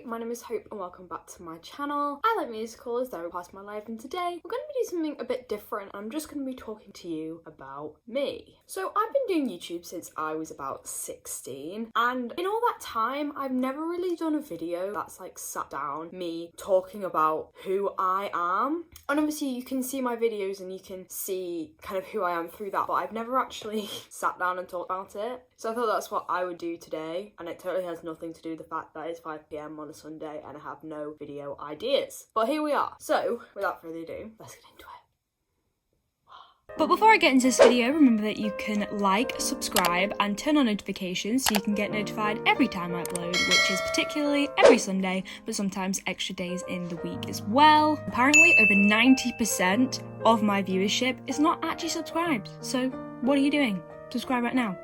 my name is Hope and welcome back to my channel. I like musicals, they're a part of my life, and today we're going to be doing something a bit different. I'm just going to be talking to you about me. So I've been doing YouTube since I was about 16, and in all that time I've never really done a video that's like sat down me talking about who I am. And obviously you can see my videos and you can see kind of who I am through that, but I've never actually sat down and talked about it. So I thought that's what I would do today, and it totally has nothing to do with the fact that it's 5 PM on a Sunday and I have no video ideas. But here we are. So without further ado, let's get into it. But before I get into this video, remember that you can like, subscribe and turn on notifications so you can get notified every time I upload, which is particularly every Sunday, but sometimes extra days in the week as well. Apparently over 90% of my viewership is not actually subscribed, so what are you doing? Subscribe right now.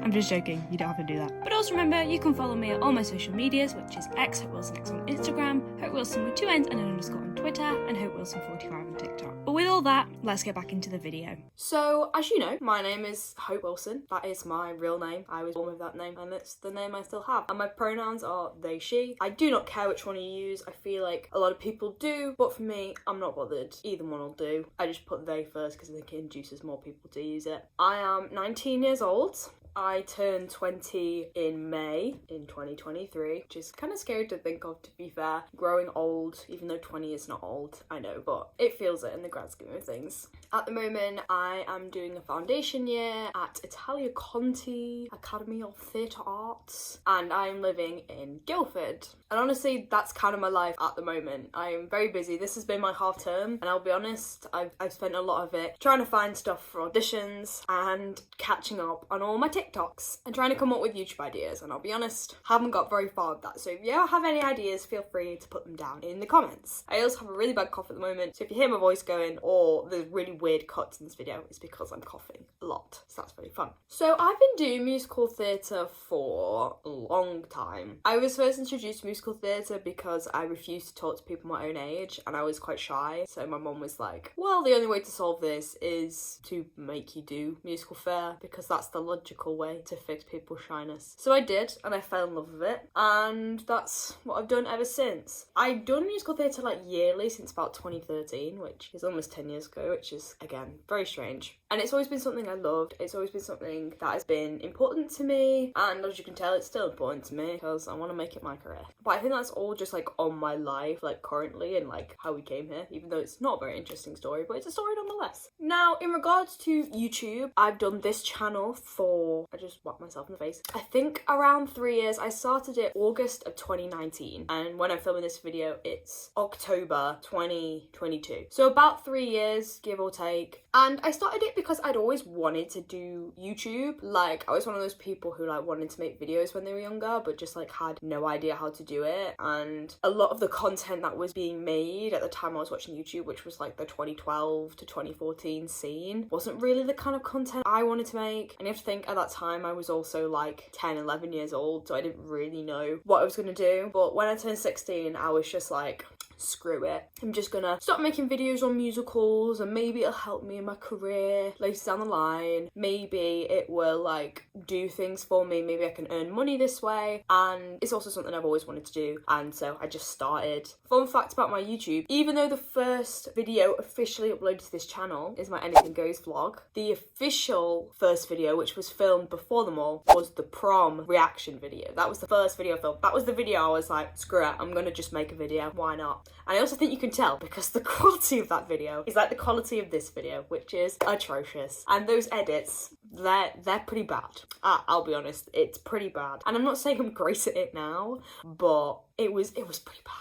I'm just joking, you don't have to do that. But also remember, you can follow me on all my social medias, which is HopeWilsonX on Instagram, HopeWilson with 2 N's and an underscore on Twitter, and HopeWilson45 on TikTok. But with all that, let's get back into the video. So, as you know, my name is Hope Wilson. That is my real name. I was born with that name, and it's the name I still have. And my pronouns are they, she. I do not care which one you use. I feel like a lot of people do, but for me, I'm not bothered. Either one will do. I just put they first because I think it induces more people to use it. I am 19 years old. I turned 20 in May in 2023, which is kind of scary to think of, to be fair. Growing old, even though 20 is not old, I know, but it feels it in the grand scheme of things. At the moment, I am doing a foundation year at Italia Conti Academy of Theatre Arts, and I'm living in Guildford. And honestly, that's kind of my life at the moment. I am very busy. This has been my half term, and I'll be honest, I've spent a lot of it trying to find stuff for auditions and catching up on all my TikToks and trying to come up with YouTube ideas. And I'll be honest, haven't got very far with that. So if you have any ideas, feel free to put them down in the comments. I also have a really bad cough at the moment, so if you hear my voice going or there's really weird cuts in this video, it's because I'm coughing a lot. So that's really fun. So I've been doing musical theatre for a long time. I was first introduced to musical theatre because I refused to talk to people my own age and I was quite shy. So my mum was like, well, the only way to solve this is to make you do musical theatre because that's the logical way to fix people's shyness. So I did, and I fell in love with it, and that's what I've done ever since. I've done musical theatre like yearly since about 2013, which is almost 10 years ago, which is again very strange. And it's always been something I loved. It's always been something that has been important to me, and as you can tell, it's still important to me because I want to make it my career. But I think that's all just like on my life, like currently, and like how we came here, even though it's not a very interesting story, but it's a story nonetheless. Now, in regards to YouTube, I've done this channel for, I just whacked myself in the face, I think around 3 years. I started it August of 2019, and when I'm filming this video, it's October 2022. So about 3 years, give or take. And I started it because I'd always wanted to do YouTube. Like, I was one of those people who like wanted to make videos when they were younger, but just like had no idea how to do it. And a lot of the content that was being made at the time I was watching YouTube, which was like the 2012 to 2014 scene, wasn't really the kind of content I wanted to make. And you have to think, at that time I was also like 10, 11 years old, so I didn't really know what I was gonna do. But when I turned 16, I was just like, screw it. I'm just gonna start making videos on musicals, and maybe it'll help me in my career later down the line. Maybe it will like do things for me. Maybe I can earn money this way. And it's also something I've always wanted to do. And so I just started. Fun fact about my YouTube, even though the first video officially uploaded to this channel is my Anything Goes vlog, the official first video, which was filmed before them all, was the prom reaction video. That was the first video I filmed. That was the video I was like, screw it, I'm gonna just make a video. Why not? And I also think you can tell because the quality of that video is like the quality of this video, which is atrocious. And those edits, they're pretty bad. I'll be honest, it's pretty bad. And I'm not saying I'm great at it now, but it was pretty bad.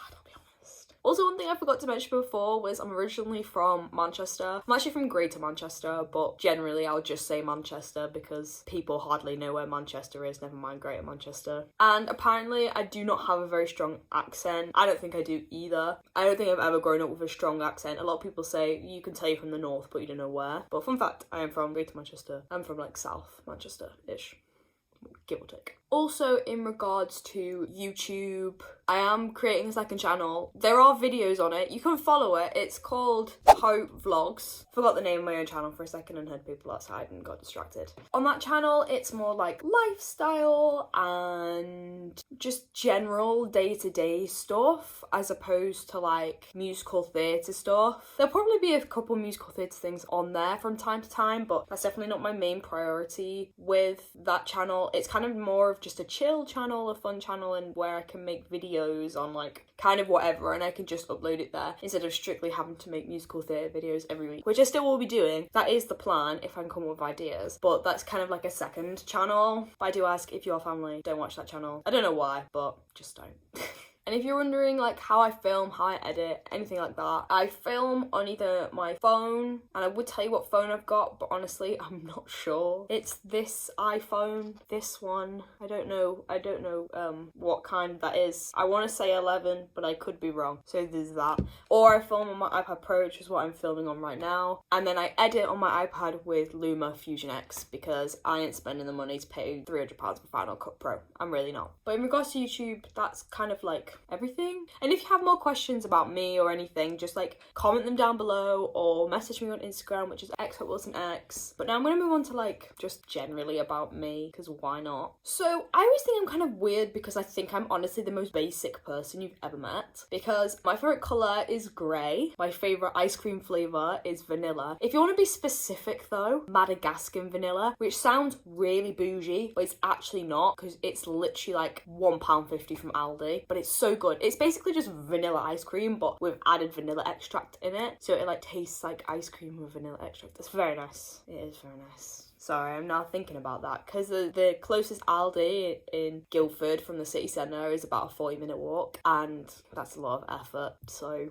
Also, one thing I forgot to mention before was I'm originally from Manchester. I'm actually from Greater Manchester, but generally I'll just say Manchester because people hardly know where Manchester is, never mind Greater Manchester. And apparently I do not have a very strong accent. I don't think I do either. I don't think I've ever grown up with a strong accent. A lot of people say you can tell you're from the north, but you don't know where. But fun fact, I am from Greater Manchester. I'm from like South Manchester-ish, give or take. Also, in regards to YouTube, I am creating a second channel. There are videos on it. You can follow it. It's called Hope Vlogs. Forgot the name of my own channel for a second and heard people outside and got distracted. On that channel, it's more like lifestyle and just general day-to-day stuff as opposed to like musical theatre stuff. There'll probably be a couple musical theatre things on there from time to time, but that's definitely not my main priority with that channel. It's kind of more of just a chill channel, a fun channel, and where I can make videos on like kind of whatever, and I can just upload it there instead of strictly having to make musical theatre videos every week, which I still will be doing. That is the plan if I can come up with ideas, but that's kind of like a second channel. But I do ask, if you're family, don't watch that channel. I don't know why, but just don't. And if you're wondering like how I film, how I edit, anything like that, I film on either my phone, and I would tell you what phone I've got, but honestly, I'm not sure. It's this iPhone, this one. I don't know what kind that is. I want to say 11, but I could be wrong. So there's that. Or I film on my iPad Pro, which is what I'm filming on right now. And then I edit on my iPad with Luma Fusion X because I ain't spending the money to pay £300 for Final Cut Pro. I'm really not. But in regards to YouTube, that's kind of like everything. And if you have more questions about me or anything, just like comment them down below or message me on Instagram, which is xwilsonx. But now I'm gonna move on to like just generally about me, because why not? So I always think I'm kind of weird because I think I'm honestly the most basic person you've ever met, because my favorite color is grey, my favorite ice cream flavor is vanilla. If you want to be specific though, Madagascar vanilla, which sounds really bougie, but it's actually not, because it's literally like £1.50 from Aldi, but it's so good. It's basically just vanilla ice cream, but with added vanilla extract in it, so it like tastes like ice cream with vanilla extract. It's very nice. It is very nice. Sorry, I'm now thinking about that because the closest Aldi in Guildford from the city centre is about a 40-minute walk, and that's a lot of effort, so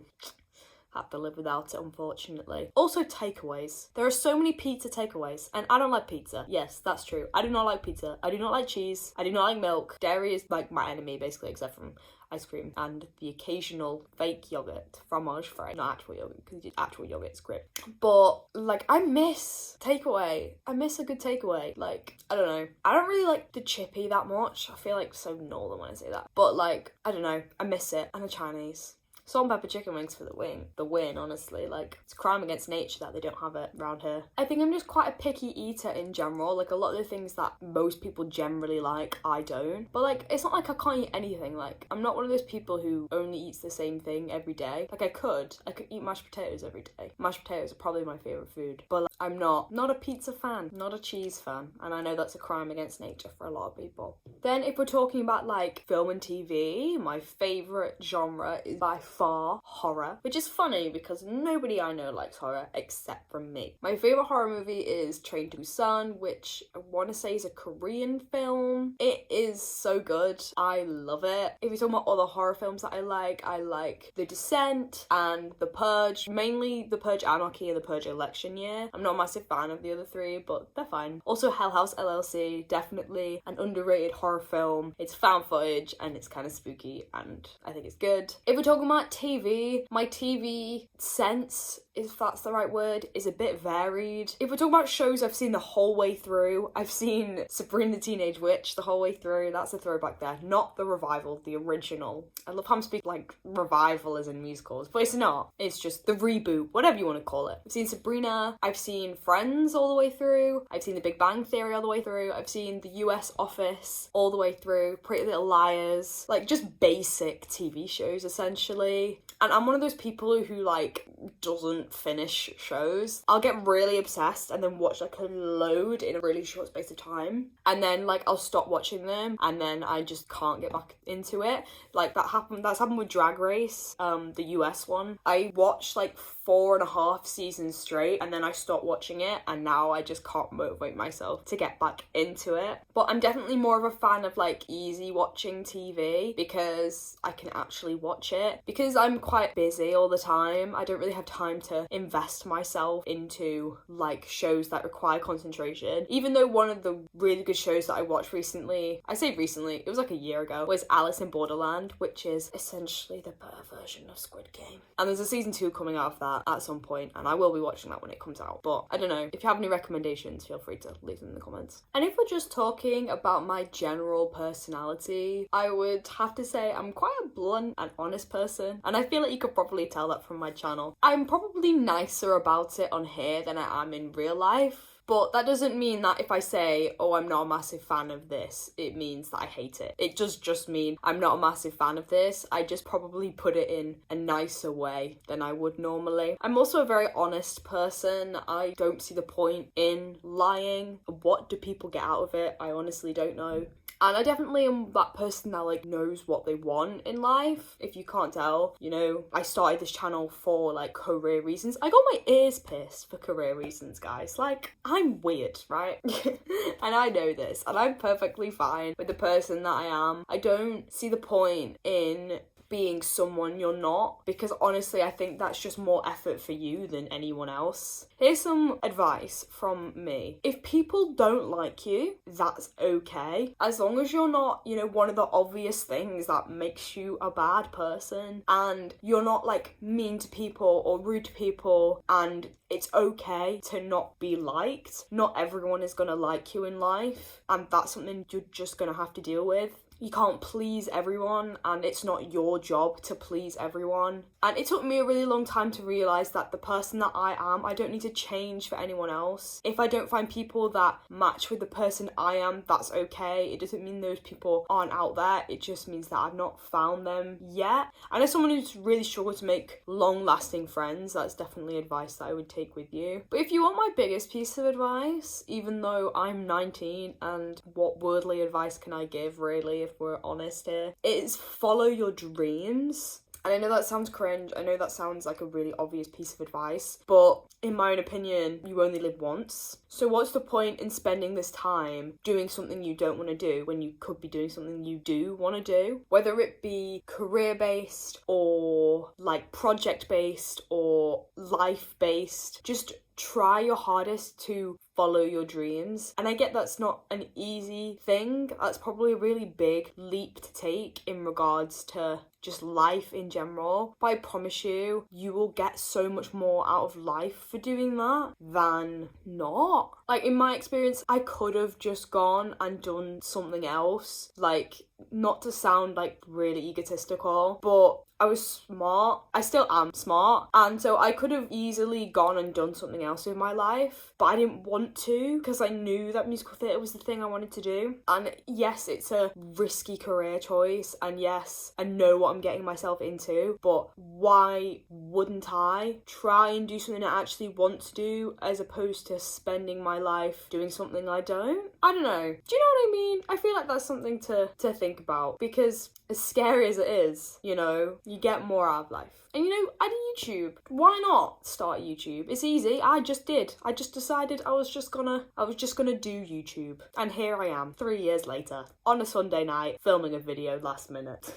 have to live without it, unfortunately. Also, takeaways. There are so many pizza takeaways, and I don't like pizza. Yes, that's true. I do not like pizza. I do not like cheese. I do not like milk. Dairy is like my enemy, basically, except from ice cream and the occasional fake yogurt, fromage frais, not actual yogurt, because actual yogurt's great. But like, I miss takeaway. I miss a good takeaway. Like, I don't know. I don't really like the chippy that much. I feel like so northern when I say that. But like, I don't know. I miss it. And the Chinese. Salt and pepper chicken wings for the win, honestly. Like, it's a crime against nature that they don't have it around here. I think I'm just quite a picky eater in general. Like, a lot of the things that most people generally like, I don't. But like, it's not like I can't eat anything. Like, I'm not one of those people who only eats the same thing every day. Like, I could eat mashed potatoes every day. Mashed potatoes are probably my favourite food. But like, I'm not a pizza fan, not a cheese fan. And I know that's a crime against nature for a lot of people. Then if we're talking about like film and TV, my favourite genre is by far horror, which is funny because nobody I know likes horror except for me. My favourite horror movie is Train to Busan, which I want to say is a Korean film. It is so good. I love it. If you're talking about other horror films that I like The Descent and The Purge, mainly The Purge Anarchy and The Purge Election Year. I'm not a massive fan of the other three, but they're fine. Also Hell House LLC, definitely an underrated horror film. It's found footage and it's kind of spooky and I think it's good. If we're talking about TV, my TV sense, if that's the right word, is a bit varied. If we're talking about shows I've seen the whole way through, I've seen Sabrina the Teenage Witch the whole way through. That's a throwback there. Not the revival, the original. I love how I'm speaking like revival as in musicals, but it's not. It's just the reboot, whatever you want to call it. I've seen Sabrina, I've seen Friends all the way through, I've seen The Big Bang Theory all the way through, I've seen The US Office all the way through, Pretty Little Liars, like just basic TV shows essentially. And I'm one of those people who like doesn't finish shows. I'll get really obsessed and then watch like a load in a really short space of time, and then like I'll stop watching them and then I just can't get back into it. Like that's happened with Drag Race, the US one. I watched like 4.5 seasons straight and then I stopped watching it, and now I just can't motivate myself to get back into it. But I'm definitely more of a fan of like easy watching TV because I can actually watch it, because I'm quite busy all the time. I don't really have time to invest myself into like shows that require concentration. Even though one of the really good shows that I watched recently, I say recently, it was like a year ago, was Alice in Borderland, which is essentially the better version of Squid Game. And there's a season 2 coming out of that. that at some point, and I will be watching that when it comes out. But I don't know, if you have any recommendations, feel free to leave them in the comments. And if we're just talking about my general personality, I would have to say I'm quite a blunt and honest person, and I feel like you could probably tell that from my channel. I'm probably nicer about it on here than I am in real life. But that doesn't mean that if I say, oh, I'm not a massive fan of this, it means that I hate it. It does just mean I'm not a massive fan of this. I just probably put it in a nicer way than I would normally. I'm also a very honest person. I don't see the point in lying. What do people get out of it? I honestly don't know. And I definitely am that person that like knows what they want in life. If you can't tell, you know, I started this channel for like career reasons. I got my ears pierced for career reasons, guys. Like, I'm weird, right? And I know this, and I'm perfectly fine with the person that I am. I don't see the point in being someone you're not, because honestly I think that's just more effort for you than anyone else. Here's some advice from me. If people don't like you, that's okay. As long as you're not, you know, one of the obvious things that makes you a bad person, and you're not like mean to people or rude to people, and it's okay to not be liked. Not everyone is gonna like you in life, and that's something you're just gonna have to deal with. You can't please everyone, and it's not your job to please everyone. And it took me a really long time to realise that the person that I am, I don't need to change for anyone else. If I don't find people that match with the person I am, that's okay. It doesn't mean those people aren't out there. It just means that I've not found them yet. And as someone who's really struggled to make long-lasting friends, that's definitely advice that I would take with you. But if you want my biggest piece of advice, even though I'm 19, and what worldly advice can I give, really, if we're honest here, is follow your dreams. And I know that sounds cringe, I know that sounds like a really obvious piece of advice, but in my own opinion, you only live once. So what's the point in spending this time doing something you don't want to do when you could be doing something you do want to do? Whether it be career-based or like project-based or life-based, just try your hardest to follow your dreams. And I get that's not an easy thing. That's probably a really big leap to take in regards to just life in general. But I promise you, you will get so much more out of life for doing that than not. Like, in my experience, I could have just gone and done something else. Like, not to sound like really egotistical, but I was smart. I still am smart. And so I could have easily gone and done something else with my life, but I didn't want to because I knew that musical theatre was the thing I wanted to do. And yes, it's a risky career choice. And yes, I know what I'm getting myself into, but why wouldn't I try and do something I actually want to do as opposed to spending my life doing something I don't? I don't know. Do you know what I mean? I feel like that's something to think about, because as scary as it is, you know, you get more out of life. And you know, I do YouTube. Why not start YouTube? It's easy. I just did. I just decided I was just gonna do YouTube. And here I am, 3 years later, on a Sunday night, filming a video last minute.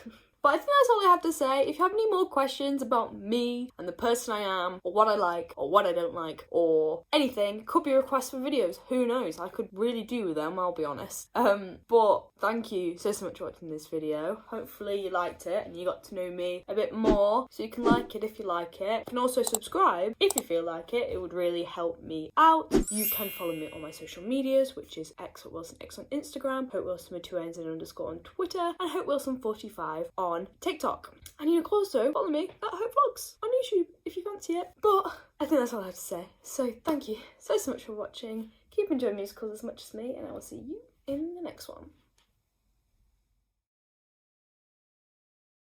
But I think that's all I have to say. If you have any more questions about me and the person I am, or what I like, or what I don't like, or anything, could be requests for videos. Who knows? I could really do with them, I'll be honest. But thank you so much for watching this video. Hopefully you liked it and you got to know me a bit more. So you can like it if you like it. You can also subscribe if you feel like it. It would really help me out. You can follow me on my social medias, which is x@WilsonX on Instagram, HopeWilson with 2 N's and _ on Twitter, and HopeWilson45 on TikTok. And you can also follow me at Hope Vlogs on YouTube if you fancy it. But I think that's all I have to say. So thank you so much for watching. Keep enjoying musicals as much as me, and I will see you in the next one.